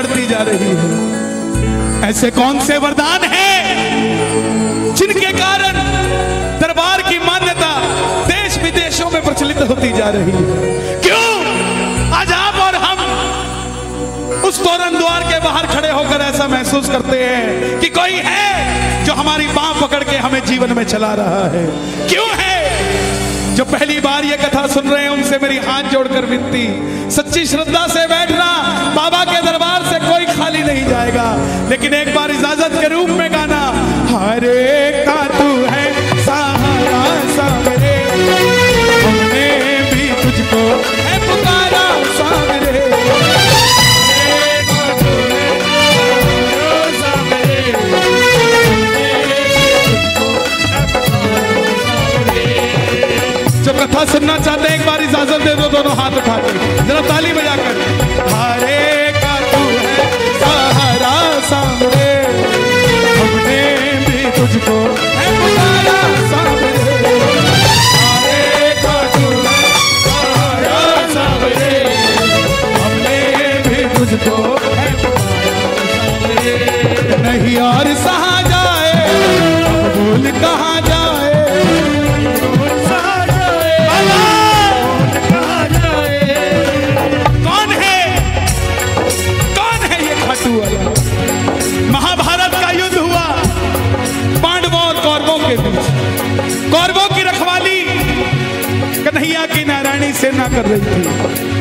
बढ़ती जा रही है। ऐसे कौन से वरदान हैं जिनके कारण दरबार की मान्यता देश विदेशों में प्रचलित होती जा रही है? क्यों आज आप और हम उस तोरण द्वार के बाहर खड़े होकर ऐसा महसूस करते हैं कि कोई है जो हमारी बांह पकड़ के हमें जीवन में चला रहा है? क्यों है? जो पहली बार ये कथा सुन रहे हैं उनसे मेरी हाथ जोड़कर विनती, सच्ची श्रद्धा से बैठना। बाबा के दरबार से कोई खाली नहीं जाएगा, लेकिन एक बार इजाजत के रूप में गाना, हरे का तू है सहारा सावरे, हमने भी तुझको है पुकारा सावरे। जो कथा सुनना चाहते हैं एक बार इजाजत दे दो, दोनों हाथ उठा के जरा ताली बजाकर। हरे का तू है सहारा सामने, हमने भी तुझको है पुकारा सामने। हरे का तू है सहारा सामने, हमने भी तुझको है पुकारा सामने। नहीं और सहा जाए अब भूल कहाँ जाए, महाभारत का युद्ध हुआ पांडवों और कौरवों के बीच। कौरवों की रखवाली कन्हैया की नारायणी सेना कर रही थी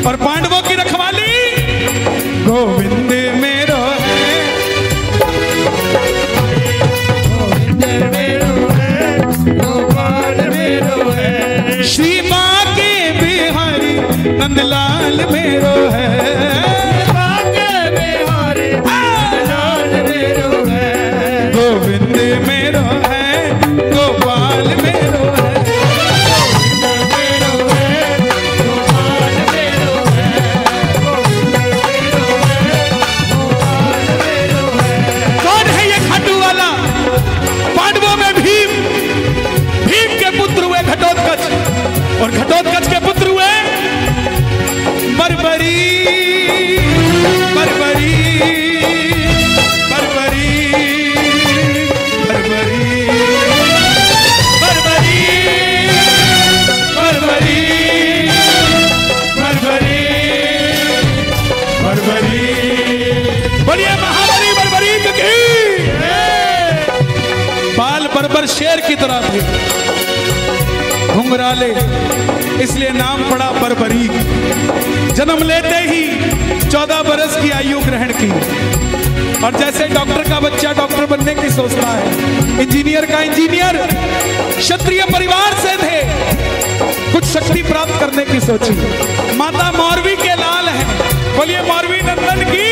और पांडवों की रखवाली गोविंद मेरो है, गोविंद मेरो है, गोपाल मेरो है, श्री बांके बिहारी नंदलाल मेरो है, गोविंद मेरो है, गोपाल मेरो है, गोविंद मेरो है, गोपाल मेरो है, गोविंद मेरो है, गोपाल मेरो है। कौन है ये खाटू वाला? पांडवों में भीम, भीम के पुत्र हुए घटोत्कच और घटोत्कच के पुत्र हुए बर्बरी, बर्बरी, बर्बरी, बर्बर शेर की तरह थे, घुंघराले, इसलिए नाम पड़ा बर्बरी। जन्म लेते ही 14 बरस की आयु ग्रहण की और जैसे डॉक्टर का बच्चा डॉक्टर बनने की सोचता है, इंजीनियर का इंजीनियर, क्षत्रिय परिवार से थे, कुछ शक्ति प्राप्त करने की सोची। माता मौरवी के लाल है, बोलिए मौरवी नंदन की,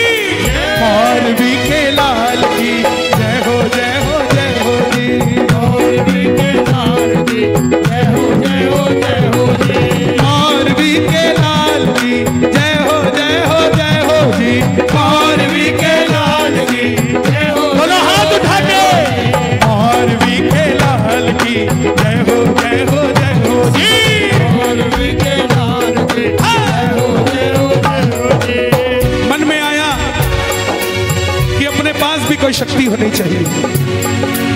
मौरवी के लाल की जय हो, जय हो, जय हो जी, मौरवी के लाल की जय हो, जय हो, जय हो जी, मौरवी के लाल की जय हो, जय हो, जय हो जी, मौरवी के लाल की जय हो। दोनों हाथ उठा के, मौरवी के लाल की जय हो, जय हो, जय हो जी, मौरवी के लाल की जय हो, जय हो, जय हो जी। मन में आया कि अपने पास भी कोई शक्ति होनी चाहिए।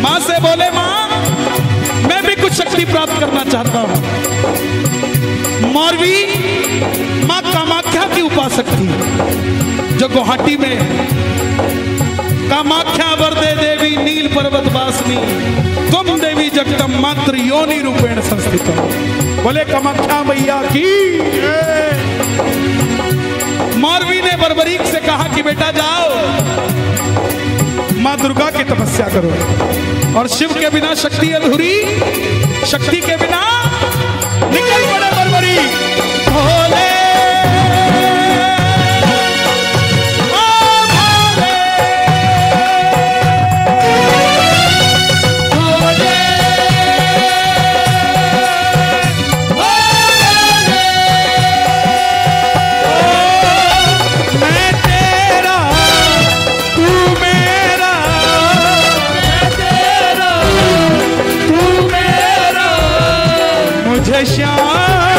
माँ से बोले, माँ मैं भी कुछ शक्ति प्राप्त करना चाहता हूँ। मौरवी माँ कामाख्या की उपासक थी, जो गुवाहाटी में कामाख्या वरदे देवी नील पर्वत वासनी तुम देवी जगदम मात्र योनि रूपेण संस्थित। बोले कामाख्या मैया की। मौरवी ने बर्बरीक से कहा कि बेटा जाओ माँ दुर्गा की तपस्या करो, और शिव के बिना शक्ति अधूरी, शक्ति के बिना निकल पड़े बर्बरीक। भोले श्याम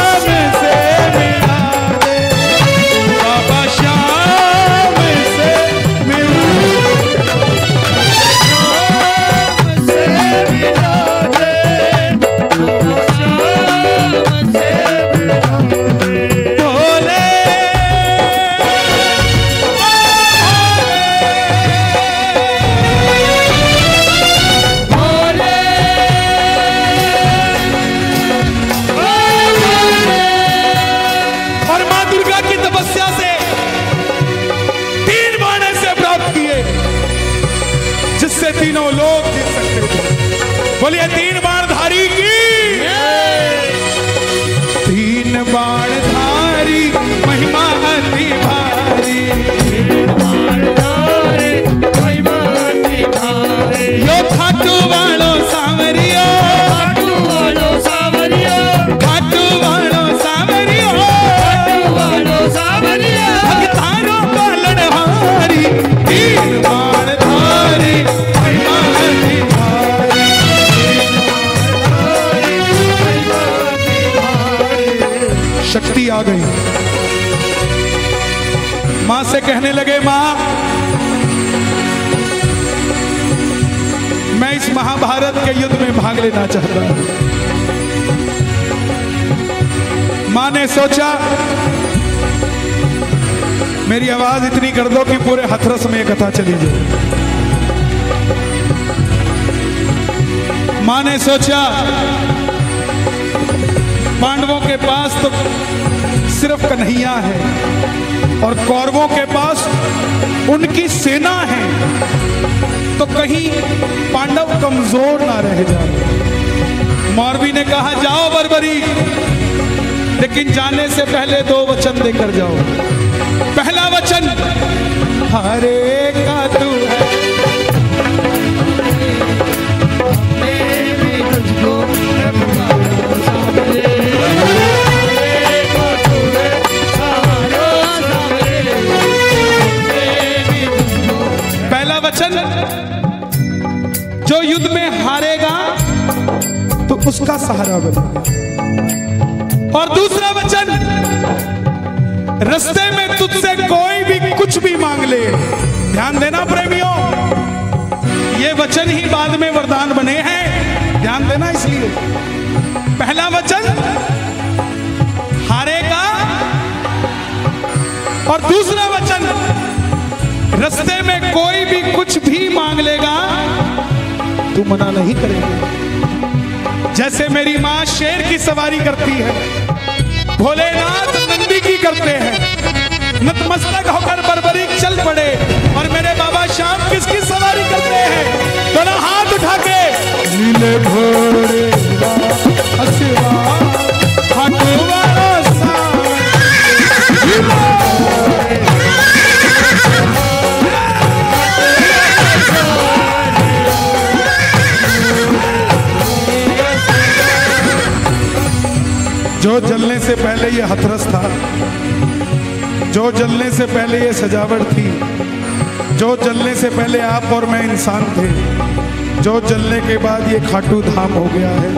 बोलिए तीन बाण धारी की, तीन बाण धारी महिमा अति भारी, यो खाटू वालो सांवरियो, खाटू वालो सांवरियो, खाटू वालो सांवरियो, खाटू वालो सांवरियो, भक्तारो पालन हारी, तीन बाण धारी महिमा अति भारी, शक्ति आ गई। मां से कहने लगे, मां मैं इस महाभारत के युद्ध में भाग लेना चाहता हूं। मां ने सोचा मेरी आवाज इतनी कर दो कि पूरे हथरस में कथा चली जाए। मां ने सोचा पांडवों के पास तो सिर्फ कन्हैया है और कौरवों के पास उनकी सेना है, तो कहीं पांडव कमजोर ना रह जाए। मौरवी ने कहा जाओ बर्बरी, लेकिन जाने से पहले दो वचन देकर जाओ। पहला वचन हरे का तू पहला वचन, जो युद्ध में हारेगा तो उसका सहारा बनेगा। और दूसरा वचन, रास्ते में तुझसे कोई भी कुछ भी मांग ले। ध्यान देना प्रेमियों, ये वचन ही बाद में वरदान बने हैं, ध्यान देना। इसलिए पहला वचन हारेगा और दूसरा वचन, रास्ते में कोई भी कुछ भी मांग लेगा तू मना नहीं करेगा। जैसे मेरी मां शेर की सवारी करती है, भोलेनाथ नंदी की करते हैं, नतमस्तक होकर बर्बरी चल पड़े। और मेरे बाबा श्याम किसकी सवारी करते हैं? दोनों हाथ उठा के नीले घोड़े जो जलने से पहले ये हथरस था, जो जलने से पहले ये सजावट थी, जो जलने से पहले आप और मैं इंसान थे, जो जलने के बाद ये खाटू धाम हो गया है,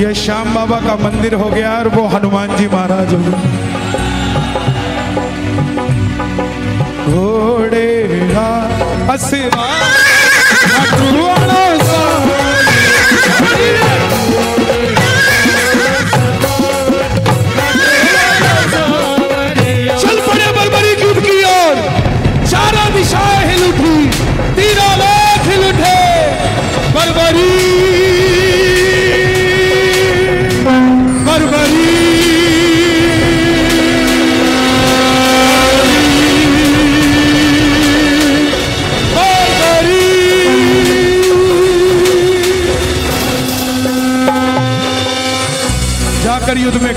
ये श्याम बाबा का मंदिर हो गया और वो हनुमान जी महाराज हो गए। घोड़े असवा चल पड़े बर्बरी युद्ध की ओर। चारों दिशाएं हिल उठी, तीनों लोग हिल उठे। बर्बरी बर्बरी जाकर युद्ध में